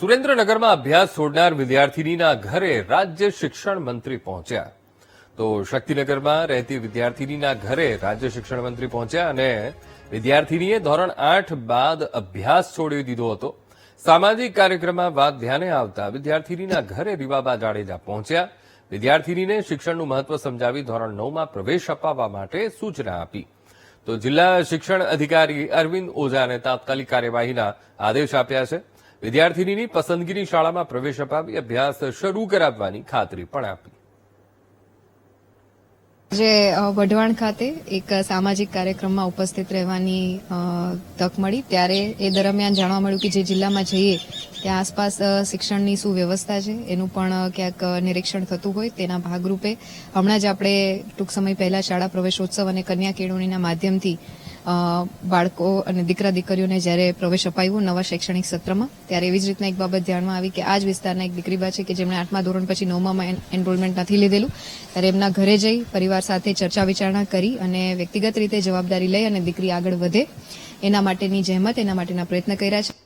સુરેન્દ્રનગરમાં અભ્યાસ છોડનાર વિદ્યાર્થીનીના ઘરે રાજ્ય શિક્ષણ મંત્રી પહોંચ્યા. તો શક્તિનગરમાં રહેતી વિદ્યાર્થીનીના ઘરે રાજ્ય શિક્ષણ મંત્રી પહોંચ્યા અને વિદ્યાર્થીનીએ ધોરણ 8 બાદ અભ્યાસ છોડી દીધો હતો. સામાજિક કાર્યક્રમમાં વાત ધ્યાને આવતા વિદ્યાર્થીનીના ઘરે રીવાબા જાડેજા પહોંચ્યા. વિદ્યાર્થીનીને શિક્ષણનું મહત્વ સમજાવી ધોરણ 9માં પ્રવેશ અપાવવા માટે સૂચના આપી. તો જિલ્લા શિક્ષણ અધિકારી અરવિંદ ઓઝાને તાત્કાલિક કાર્યવાહીના આદેશ આપ્યા છે. વિદ્યાર્થીનીની પસંદગીની શાળામાં પ્રવેશ અપાવી અભ્યાસ શરૂ કરાવવાની ખાતરી પણ આપી. જે વઢવાણ ખાતે એક સામાજિક કાર્યક્રમમાં ઉપસ્થિત રહેવાની તક મળી ત્યારે એ દરમિયાન જાણવા મળ્યું કે જે જિલ્લામાં જઈએ ત્યાં આસપાસ શિક્ષણની શું વ્યવસ્થા છે એનું પણ ક્યાંક નિરીક્ષણ થતું હોય તેના ભાગરૂપે હમણાં જ આપણે ટૂંક સમય પહેલા શાળા પ્રવેશોત્સવ અને કન્યા કેળવણીના માધ્યમથી બાળકો અને દીકરા દીકરીઓને જ્યારે પ્રવેશ અપાવ્યો નવા શૈક્ષણિક સત્રમાં ત્યારે એવી જ રીતના એક બાબત ધ્યાનમાં આવી કે આ જ વિસ્તારના એક દીકરીબા છે કે જેમણે 8મા ધોરણ પછી 9માં એનરોલમેન્ટ નથી લીધેલું ત્યારે એમના ઘરે જઈ પરિવાર સાથે ચર્ચા વિચારણા કરી અને વ્યક્તિગત રીતે જવાબદારી લઈ અને દીકરી આગળ વધે એના માટેની જહેમત એના માટેના પ્રયત્ન કર્યા છે.